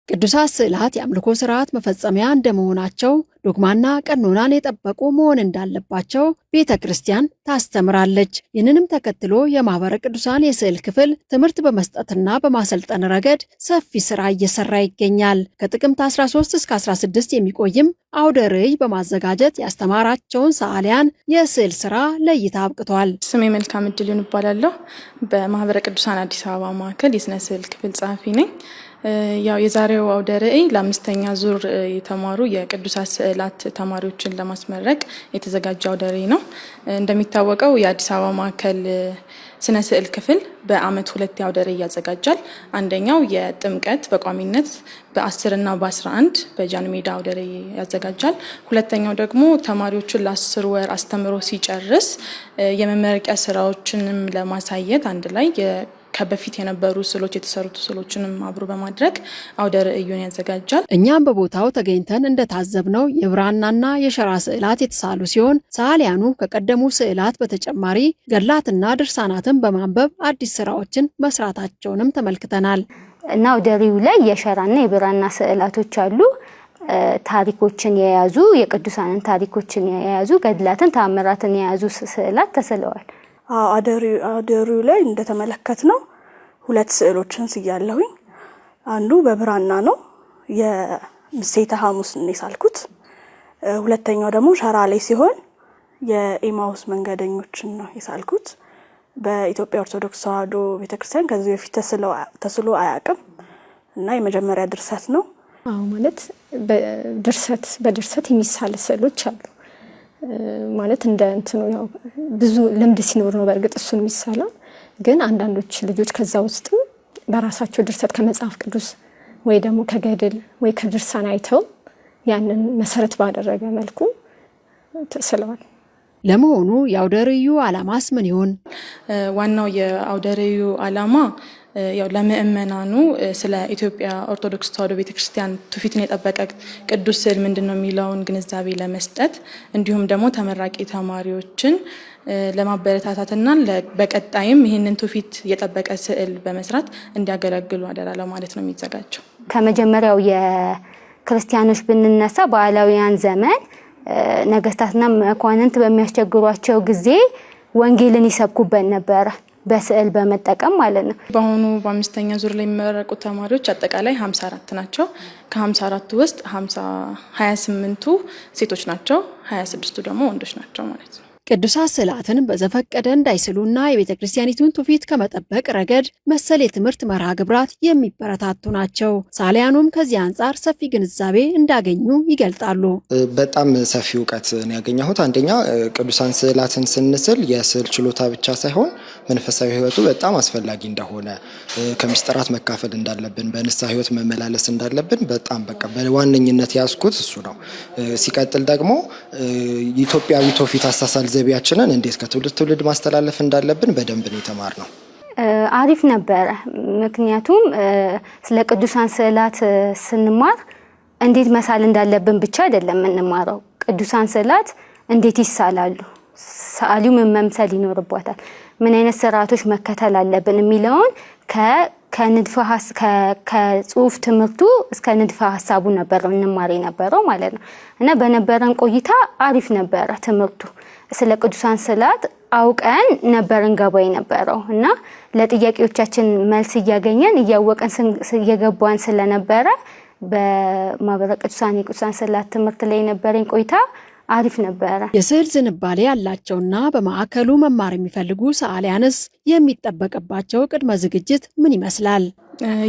ቅዱሳት ስዕላት የአምልኮ ስርዓት መፈጸሚያ እንደመሆናቸው ዶግማና ቀኖናን የጠበቁ መሆን እንዳለባቸው ቤተክርስቲያን ታስተምራለች። ይህንንም ተከትሎ የማህበረ ቅዱሳን የስዕል ክፍል ትምህርት በመስጠትና በማሰልጠን ረገድ ሰፊ ስራ እየሰራ ይገኛል። ከጥቅምት 13 እስከ 16 የሚቆይም አውደ ርዕይ በማዘጋጀት ያስተማራቸውን ሰዓሊያን የስዕል ስራ ለእይታ አብቅቷል። ስሜ መልካም እድልን እባላለሁ። በማህበረ ቅዱሳን አዲስ አበባ ማዕከል የስነ ስዕል ክፍል ጸሐፊ ነኝ። ያው የዛሬው አውደ ርዕይ ለአምስተኛ ዙር የተማሩ የቅዱሳት ስዕላት ተማሪዎችን ለማስመረቅ የተዘጋጀ አውደ ርዕይ ነው። እንደሚታወቀው የአዲስ አበባ ማዕከል ስነ ስዕል ክፍል በአመት 2 አውደ ርዕይ ያዘጋጃል። አንደኛው የጥምቀት በቋሚነት በ10 እና በ11 በጃን ሜዳ አውደ ርዕይ ያዘጋጃል። ሁለተኛው ደግሞ ተማሪዎችን ለ10 ወር አስተምሮ ሲጨርስ የመመረቂያ ስራዎችንም ለማሳየት አንድ ላይ ከበፊት የነበሩ ስዕሎች የተሰሩት ስዕሎችንም አብሮ በማድረግ አውደ ርዕዩን ያዘጋጃል። እኛም በቦታው ተገኝተን እንደታዘብነው የብራናና የሸራ ስዕላት የተሳሉ ሲሆን ሰዓሊያኑ ከቀደሙ ስዕላት በተጨማሪ ገድላትና ድርሳናትን በማንበብ አዲስ ስራዎችን መስራታቸውንም ተመልክተናል። እና አውደ ርዕዩ ላይ የሸራና የብራና ስዕላቶች አሉ። ታሪኮችን የያዙ የቅዱሳንን ታሪኮችን የያዙ ገድላትን ተአምራትን የያዙ ስዕላት ተስለዋል። አውደ ርዕዩ ላይ እንደተመለከትነው 2 ስዕሎችን ስያለሁኝ። አንዱ በብራና ነው፣ የምሴተ ሐሙስን የሳልኩት። ሁለተኛው ደግሞ ሸራ ላይ ሲሆን የኤማውስ መንገደኞችን ነው የሳልኩት። በኢትዮጵያ ኦርቶዶክስ ተዋሕዶ ቤተክርስቲያን ከዚህ በፊት ተስሎ አያውቅም እና የመጀመሪያ ድርሰት ነው። ማለት በድርሰት የሚሳል ስዕሎች አሉ። ማለት እንደ እንትኑ ያው ብዙ ልምድ ሲኖር ነው በእርግጥ እሱን የሚሳለው። ግን አንዳንዶች ልጆች ከዛ ውስጥ በራሳቸው ድርሰት ከመጽሐፍ ቅዱስ ወይ ደግሞ ከገድል ወይ ከድርሳን አይተው ያንን መሰረት ባደረገ መልኩ ተስለዋል። ለመሆኑ የአውደ ርዕዩ ዓላማስ ምን ይሆን? ዋናው የአውደ ርዕዩ ዓላማ ያው ለምእመናኑ ስለ ኢትዮጵያ ኦርቶዶክስ ተዋሕዶ ቤተክርስቲያን ትውፊትን የጠበቀ ቅዱስ ስዕል ምንድነው የሚለውን ግንዛቤ ለመስጠት እንዲሁም ደግሞ ተመራቂ ተማሪዎችን ለማበረታታትና በቀጣይም ይህንን ትውፊት የጠበቀ ስዕል በመስራት እንዲያገለግሉ አደራ ለማለት ነው የሚዘጋጀው። ከመጀመሪያው የክርስቲያኖች ብንነሳ በዓላውያን ዘመን ነገስታትና መኳንንት በሚያስቸግሯቸው ጊዜ ወንጌልን ይሰብኩበት ነበረ፣ በስዕል በመጠቀም ማለት ነው። በአሁኑ በአምስተኛ ዙር ላይ የሚመረቁ ተማሪዎች አጠቃላይ 54 ናቸው። ከ54ቱ ውስጥ 28ቱ ሴቶች ናቸው፣ 26ቱ ደግሞ ወንዶች ናቸው ማለት ነው። ቅዱሳት ስዕላትን በዘፈቀደ እንዳይስሉና የቤተክርስቲያኒቱን ትውፊት ከመጠበቅ ረገድ መሰል የትምህርት መርሃ ግብራት የሚበረታቱ ናቸው። ሰዓሊያኑም ከዚህ አንጻር ሰፊ ግንዛቤ እንዳገኙ ይገልጣሉ። በጣም ሰፊ እውቀት ነው ያገኘሁት። አንደኛ ቅዱሳን ስዕላትን ስንስል የስዕል ችሎታ ብቻ ሳይሆን መንፈሳዊ ህይወቱ በጣም አስፈላጊ እንደሆነ፣ ከምስጢራት መካፈል እንዳለብን፣ በንስሐ ህይወት መመላለስ እንዳለብን በጣም በዋነኝነት ያስኩት እሱ ነው። ሲቀጥል ደግሞ ኢትዮጵያዊ ትውፊት አሳሳል ዘይቤያችንን እንዴት ከትውልድ ትውልድ ማስተላለፍ እንዳለብን በደንብ ነው የተማርነው። አሪፍ ነበረ። ምክንያቱም ስለ ቅዱሳን ስዕላት ስንማር እንዴት መሳል እንዳለብን ብቻ አይደለም የምንማረው። ቅዱሳን ስዕላት እንዴት ይሳላሉ፣ ሰዓሊው ምን መምሰል ይኖርባታል፣ ምን አይነት ስርዓቶች መከተል አለብን የሚለውን ከጽሁፍ ትምህርቱ እስከ ንድፈ ሐሳቡ ነበር እንማር የነበረው ማለት ነው። እና በነበረን ቆይታ አሪፍ ነበረ ትምህርቱ። ስለ ቅዱሳን ስዕላት አውቀን ነበር እንገባ የነበረው እና ለጥያቄዎቻችን መልስ እያገኘን እያወቀን እየገባን ስለነበረ በማህበረ ቅዱሳን የቅዱሳን ስዕላት ትምህርት ላይ የነበረን ቆይታ አሪፍ ነበረ። የስዕል ዝንባሌ ያላቸውና በማዕከሉ መማር የሚፈልጉ ሰዓሊያንስ የሚጠበቅባቸው ቅድመ ዝግጅት ምን ይመስላል?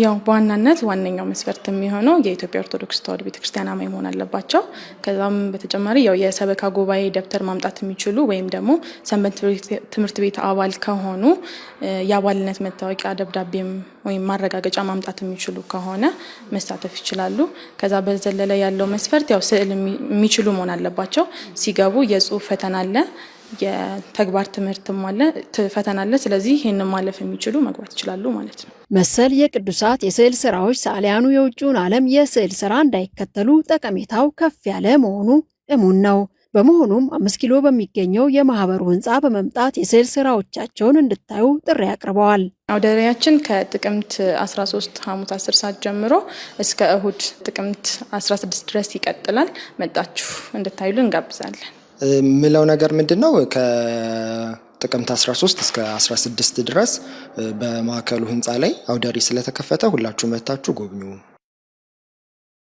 ያው በዋናነት ዋነኛው መስፈርት የሚሆነው የኢትዮጵያ ኦርቶዶክስ ተዋሕዶ ቤተክርስቲያን አማኝ መሆን አለባቸው። ከዛም በተጨማሪ ያው የሰበካ ጉባኤ ደብተር ማምጣት የሚችሉ ወይም ደግሞ ሰንበት ትምህርት ቤት አባል ከሆኑ የአባልነት መታወቂያ ደብዳቤም ወይም ማረጋገጫ ማምጣት የሚችሉ ከሆነ መሳተፍ ይችላሉ። ከዛ በዘለለ ያለው መስፈርት ያው ስዕል የሚችሉ መሆን አለባቸው። ሲገቡ የጽሁፍ ፈተና አለ፣ የተግባር ትምህርትም አለ፣ ፈተና አለ። ስለዚህ ይሄንን ማለፍ የሚችሉ መግባት ይችላሉ ማለት ነው። መሰል የቅዱሳት የስዕል ስራዎች ሰዓሊያኑ የውጭውን ዓለም የስዕል ስራ እንዳይከተሉ ጠቀሜታው ከፍ ያለ መሆኑ እሙን ነው። በመሆኑም 5 ኪሎ በሚገኘው የማህበሩ ህንፃ በመምጣት የስዕል ስራዎቻቸውን እንድታዩ ጥሪ አቅርበዋል። አውደ ርዕያችን ከጥቅምት 13 ሐሙስ 10 ሰዓት ጀምሮ እስከ እሁድ ጥቅምት 16 ድረስ ይቀጥላል። መጣችሁ እንድታዩልን እንጋብዛለን። ምለው ነገር ምንድነው ከጥቅምት 13 እስከ 16 ድረስ በማዕከሉ ህንፃ ላይ አውደ ርዕይ ስለተከፈተ ሁላችሁ መታችሁ ጎብኙ።